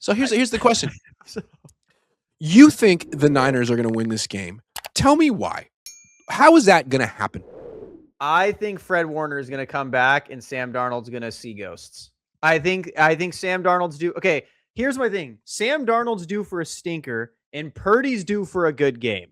So here's the question. So- You think the Niners are going to win this game. Tell me why. How is that going to happen? I think Fred Warner is going to come back and Sam Darnold's going to see ghosts. I think Sam Darnold's due. Okay, here's my thing. Sam Darnold's due for a stinker and Purdy's due for a good game.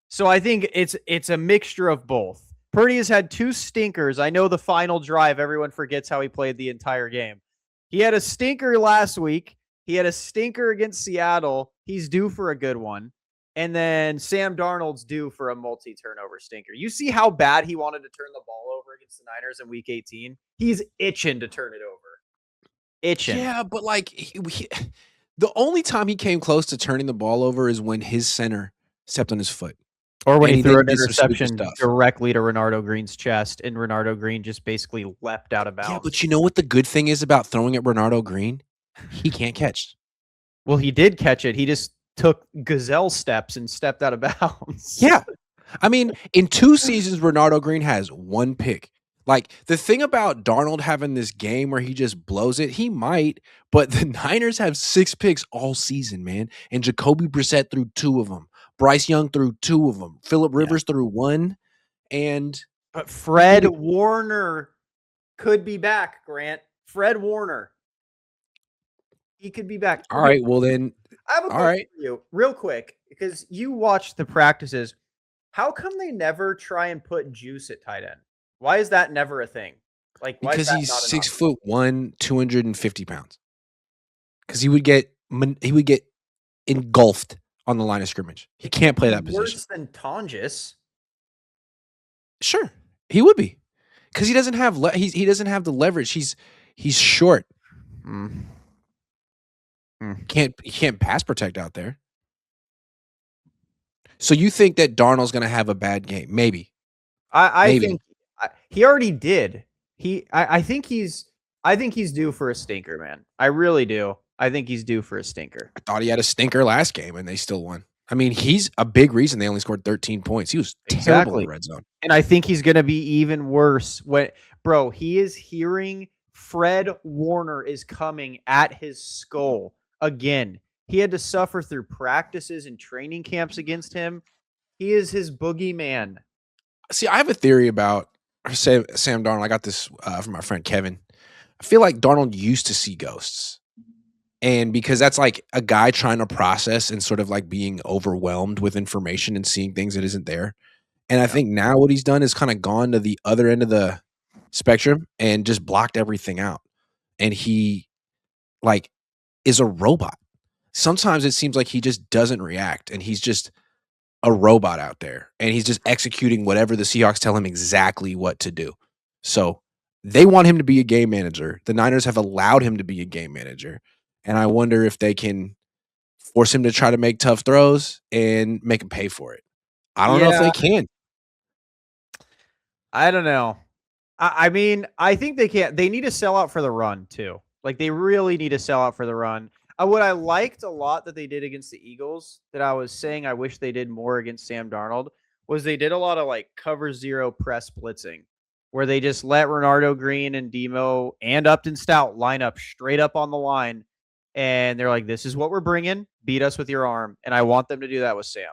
So I think it's a mixture of both. Purdy has had 2 stinkers. I know the final drive, everyone forgets how he played the entire game. He had a stinker last week. He had a stinker against Seattle. He's due for a good one. And then Sam Darnold's due for a multi-turnover stinker. You see how bad he wanted to turn the ball over against the Niners in Week 18? He's itching to turn it over. Itching. Yeah, but like the only time he came close to turning the ball over is when his center stepped on his foot. Or when And he he threw an did some stupid interception stuff. directly to Renardo Green's chest, and Renardo Green just basically leapt out of bounds. Yeah, but you know what the good thing is about throwing at Bernardo Green? He can't catch. Well, he did catch it. He just took gazelle steps and stepped out of bounds. Yeah. I mean, in 2 seasons, Bernardo Green has 1 pick. Like, the thing about Darnold having this game where he just blows it, he might, but the Niners have 6 picks all season, man. And Jacoby Brissett threw 2 of them. Bryce Young threw 2 of them. Phillip Rivers threw 1. And But Fred Warner could be back, Grant. Fred Warner. He could be back. all right, well then, I have a all question right. for you, real quick, because you watched the practices. How come they never try and put Juice at tight end? Why is that never a thing? Like, why Because is that he's not an 6'1", 250 pounds. Because he would get engulfed on the line of scrimmage. He can't play that option? position. Worse than Tonjes. Sure, he would be, because he doesn't have he doesn't have the leverage. He's short. He can't pass protect out there. So you think that Darnold's going to have a bad game? Maybe. I Maybe. think he already did. I think he's due for a stinker, man. I really do. I think he's due for a stinker. I thought he had a stinker last game and they still won. I mean, he's a big reason they only scored 13 points. He was terrible in the red zone. And I think he's going to be even worse. Bro, he is hearing Fred Warner is coming at his skull again. He had to suffer through practices and training camps against him. He is his boogeyman. See, I have a theory about Sam Darnold. I got this from my friend Kevin. I feel like Darnold used to see ghosts. And because that's like a guy trying to process and sort of like being overwhelmed with information and seeing things that isn't there. And I think now what he's done is kind of gone to the other end of the spectrum and just blocked everything out. And he like is a robot. Sometimes it seems like he just doesn't react and he's just a robot out there and he's just executing whatever the Seahawks tell him exactly what to do. So they want him to be a game manager. The Niners have allowed him to be a game manager. And I wonder if they can force him to try to make tough throws and make him pay for it. I don't know if they can. I don't know. I mean, I think they can. They need to sell out for the run, too. Like, they really need to sell out for the run. What I liked a lot that they did against the Eagles, that I was saying I wish they did more against Sam Darnold, was they did a lot of, like, cover zero press blitzing, where they just let Renardo Green and Demo and Upton Stout line up straight up on the line. And they're like, this is what we're bringing. Beat us with your arm. And I want them to do that with Sam.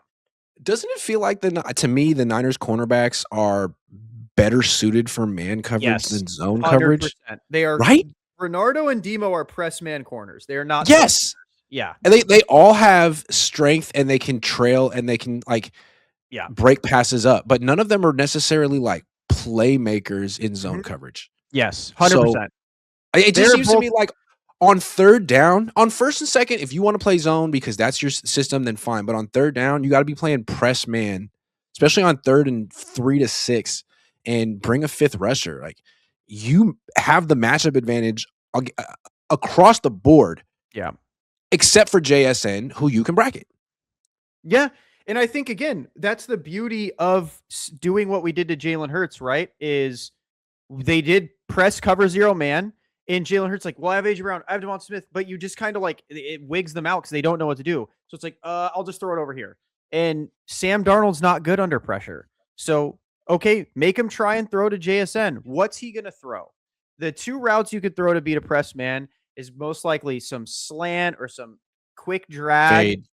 Doesn't it feel like to me, the Niners cornerbacks are better suited for man coverage than zone 100%. coverage? They are, right? Renardo and Demo are press man corners. They are not. Yes. Yeah. And they all have strength and they can trail and they can break passes up. But none of them are necessarily like playmakers in zone coverage. Yes. 100%. So, it just seems to me like on third down, on first and second, if you want to play zone because that's your system, then fine. But on third down, you got to be playing press man, especially on 3rd and 3 to 6, and bring a 5th rusher. Like you have the matchup advantage across the board. Yeah. Except for JSN, who you can bracket. Yeah. And I think, again, that's the beauty of doing what we did to Jalen Hurts, right? Is they did press cover zero man. And Jalen Hurts like, well, I have A.J. Brown, I have Devonta Smith, but you just kind of like it wigs them out because they don't know what to do. So it's like, I'll just throw it over here. And Sam Darnold's not good under pressure. So, okay, make him try and throw to JSN. What's he going to throw? The 2 routes you could throw to beat a press man is most likely some slant or some quick drag Fade.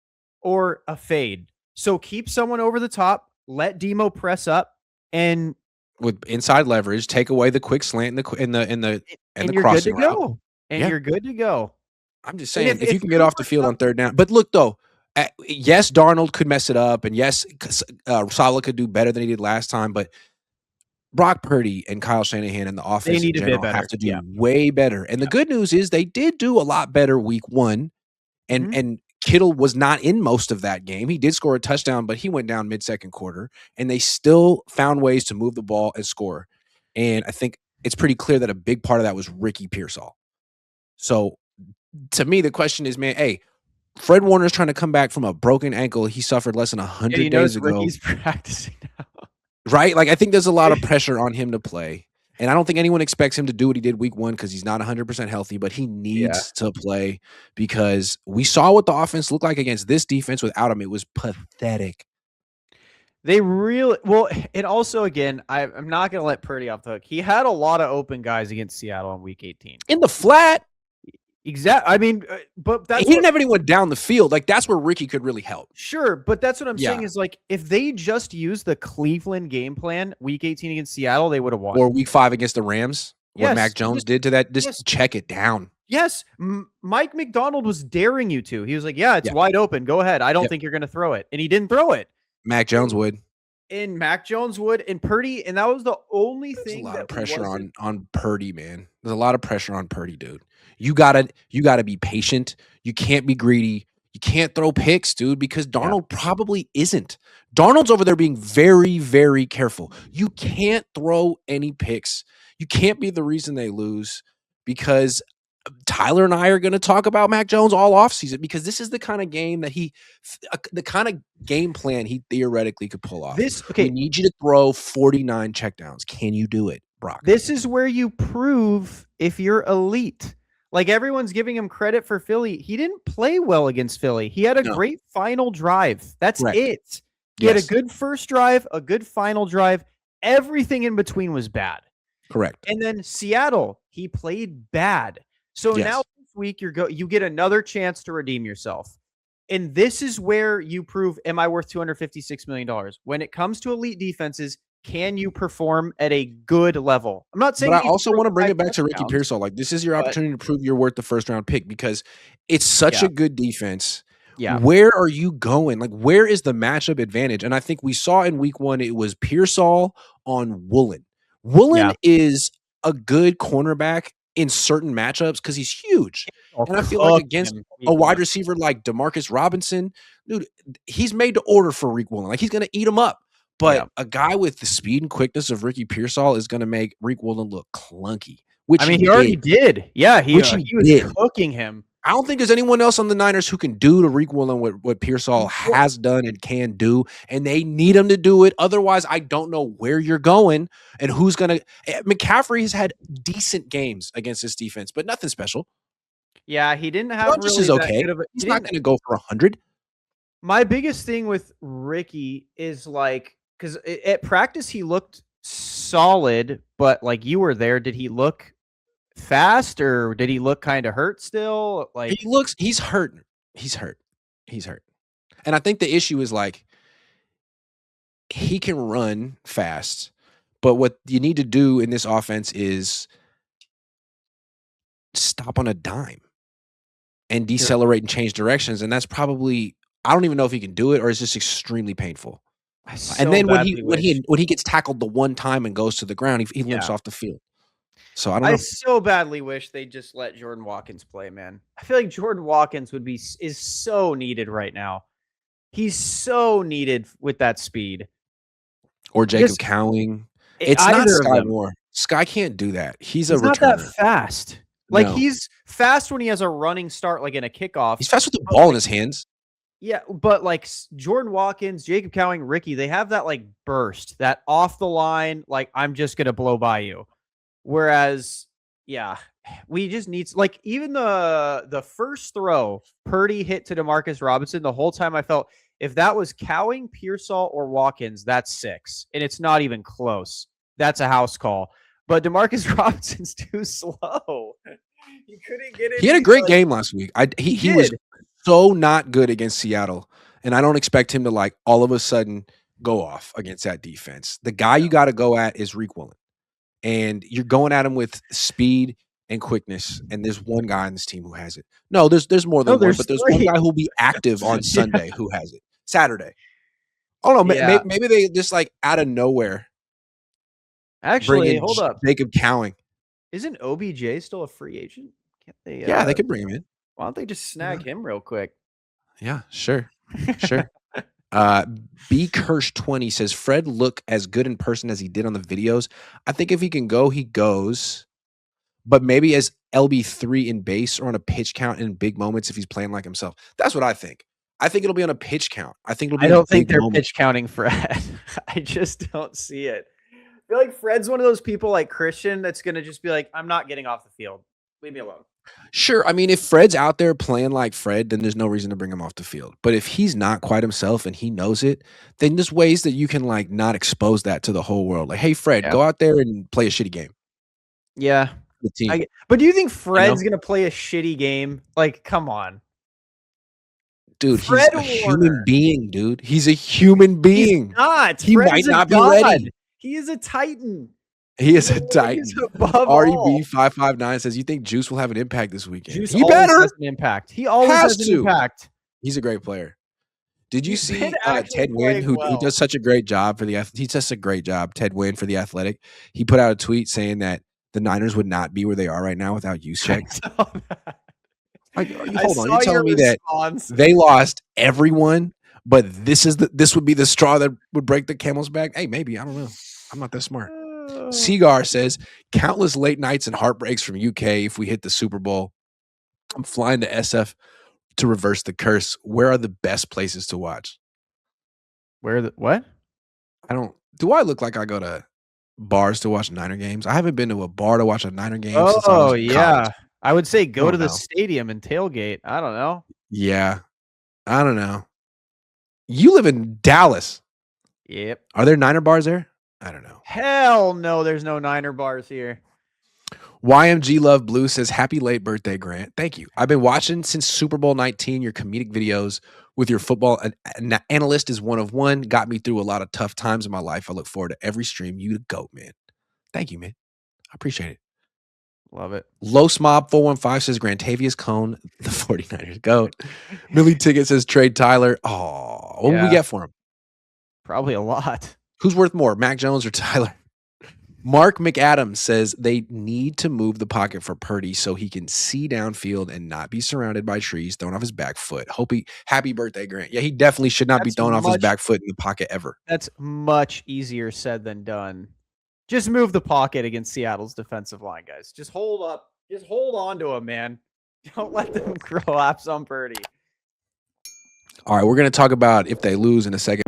or a fade. So keep someone over the top, let Demo press up, and With inside leverage, take away the quick slant and the you're good to crossing route. go. And Yeah. you're good to go. I'm just And saying, if you can get Cooper off the field Kupp, on third down. But look, though, yes, Darnold could mess it up, and yes, Saleh could do better than he did last time, but Brock Purdy and Kyle Shanahan and the they offense in need a bit general have better. to do Yeah. way better. And the good news is they did do a lot better week one, Mhm. and Kittle was not in most of that game. He did score a touchdown, but he went down mid-second quarter, and they still found ways to move the ball and score. And I think it's pretty clear that a big part of that was Ricky Pearsall. So to me, the question is, man, hey, Fred Warner's trying to come back from a broken ankle he suffered less than 100 days ago. Ricky's practicing now. Right? Like, I think there's a lot of pressure on him to play. And I don't think anyone expects him to do what he did week one because he's not 100% healthy, but he needs to play because we saw what the offense looked like against this defense without him. It was pathetic. They really well, and also again, I'm not going to let Purdy off the hook. He had a lot of open guys against Seattle in Week 18. In the flat, Exactly. I mean, but he didn't have anyone down the field. Like, that's where Ricky could really help. Sure, but that's what I'm saying is, like, if they just used the Cleveland game plan Week 18 against Seattle, they would have won. Or week 5 against the Rams, what Yes, Mac Jones did to that, just check it down. Yes, Mike McDonald was daring you to. He was like, yeah, it's wide open. Go ahead. I don't think you're going to throw it. And he didn't throw it. Mac Jones would. And Mac Jones would, and Purdy, and that was the only thing. There's a lot of pressure on Purdy, man. There's a lot of pressure on Purdy, dude. You gotta be patient. You can't be greedy. You can't throw picks, dude, because Darnold probably isn't. Darnold's over there being very, very careful. You can't throw any picks. You can't be the reason they lose because Tyler and I are going to talk about Mac Jones all offseason because this is the kind of game that the kind of game plan he theoretically could pull off. We need you to throw 49 checkdowns. Can you do it, Brock? This is where you prove if you're elite. Like, everyone's giving him credit for Philly. He didn't play well against Philly. He had a great final drive. That's it. He had a good first drive, a good final drive. Everything in between was bad. Correct. And then Seattle, he played bad. So now this week you get another chance to redeem yourself. And this is where you prove, am I worth $256 million? When it comes to elite defenses, can you perform at a good level? I'm not saying, but I also want to bring it back to Ricky Pearsall. Like, this is your opportunity to prove you're worth the first round pick because it's such a good defense. Yeah. Where are you going? Like, where is the matchup advantage? And I think we saw in week one, it was Pearsall on Woolen. Woolen is a good cornerback in certain matchups because he's huge. And I feel like against a wide receiver like Demarcus Robinson, dude, he's made to order for Rick Woolen. Like, he's going to eat him up. But a guy with the speed and quickness of Ricky Pearsall is going to make Rick Woolen look clunky. Which he already did. Yeah, he was cooking him. I don't think there's anyone else on the Niners who can do to Rick Woolen what Pearsall has done and can do, and they need him to do it. Otherwise, I don't know where you're going and who's going to – McCaffrey has had decent games against this defense, but nothing special. Yeah, he didn't have really is okay. He's not going to go for 100. My biggest thing with Ricky is, like, because at practice he looked solid, but, like, you were there. Did he look fast or did he look kind of hurt still? Like, he's hurt. He's hurt. And I think the issue is, like, he can run fast, but what you need to do in this offense is stop on a dime and decelerate and change directions. And that's probably, I don't even know if he can do it or it's just extremely painful. And then when he gets tackled the one time and goes to the ground, he limps off the field. So I don't know. I so badly wish they just let Jordan Watkins play, man. I feel like Jordan Watkins is so needed right now. He's so needed with that speed. Or Jacob Cowing. It's not Sky Moore. Sky can't do that. He's a returner. Not that fast. Like, he's fast when he has a running start, like in a kickoff. He's fast with the ball in his hands. Yeah, but like Jordan Watkins, Jacob Cowing, Ricky, they have that like burst, that off the line, like, I'm just going to blow by you. Whereas, we just need, like, even the first throw Purdy hit to Demarcus Robinson, the whole time I felt if that was Cowing, Pearsall, or Watkins, that's 6. And it's not even close. That's a house call. But Demarcus Robinson's too slow. You couldn't get it. He had a great game last week. He was did. so not good against Seattle, and I don't expect him to like all of a sudden go off against that defense. The guy you got to go at is Reek Willen, and you're going at him with speed and quickness. And there's one guy on this team who has it. No, there's more than one, but there's one guy who'll be active on Sunday who has it. Saturday. Oh no, maybe they just like out of nowhere. Actually, hold up. Jacob Cowing. Isn't OBJ still a free agent? Can't they? Yeah, they could bring him in. Why don't they just snag him real quick? Yeah, sure. B Kirsch 20 says Fred look as good in person as he did on the videos. I think if he can go, he goes. But maybe as LB3 in base or on a pitch count in big moments if he's playing like himself. That's what I think. I think it'll be on a pitch count. I don't think they're pitch counting Fred. I just don't see it. I feel like Fred's one of those people like Christian that's going to just be like, I'm not getting off the field. Leave me alone. Sure. I mean, if Fred's out there playing like Fred, then there's no reason to bring him off the field. But if he's not quite himself and he knows it, then there's ways that you can like not expose that to the whole world. Like, hey, Fred, go out there and play a shitty game. Yeah. The team. But do you think Fred's going to play a shitty game? Like, come on. Dude, he's a human being, dude. He's a human being. He's not. He might not be ready. He is a Titan. He is a Titan. REB559 says, you think Juice will have an impact this weekend? Juice always has an impact. He always has an impact. He's a great player. Did you see Ted Wynn, who does such a great job for the he does a great job, Ted Wynn for the Athletic. He put out a tweet saying that the Niners would not be where they are right now without Juszczyk. Like, hold on, you're telling me that they lost everyone, but this would be the straw that would break the camel's back? Hey, maybe. I don't know. I'm not that smart. Seagar says, countless late nights and heartbreaks from UK if we hit the Super Bowl. I'm flying to SF to reverse the curse. Where are the best places to watch? What? Do I look like I go to bars to watch Niner games? I haven't been to a bar to watch a Niner game since I was in college. I would say go to the stadium and tailgate. I don't know. Yeah. I don't know. You live in Dallas. Yep. Are there Niner bars there? I don't know. Hell no, there's no Niner bars here. YMG Love Blue says, happy late birthday, Grant. Thank you. I've been watching since Super Bowl 19, your comedic videos with your football analyst is one of one. Got me through a lot of tough times in my life. I look forward to every stream. You the GOAT, man. Thank you, man. I appreciate it. Love it. Los Mob 415 says Grantavious Cohn, the 49ers GOAT. Millie Ticket says trade Tyler. Oh, what would we get for him? Probably a lot. Who's worth more, Mac Jones or Tyler? Mark McAdams says they need to move the pocket for Purdy so he can see downfield and not be surrounded by trees thrown off his back foot. Happy birthday, Grant. Yeah, he definitely should not be thrown off his back foot in the pocket ever. That's much easier said than done. Just move the pocket against Seattle's defensive line, guys. Just hold up. Just hold on to him, man. Don't let them grow apps on Purdy. All right, we're going to talk about if they lose in a second.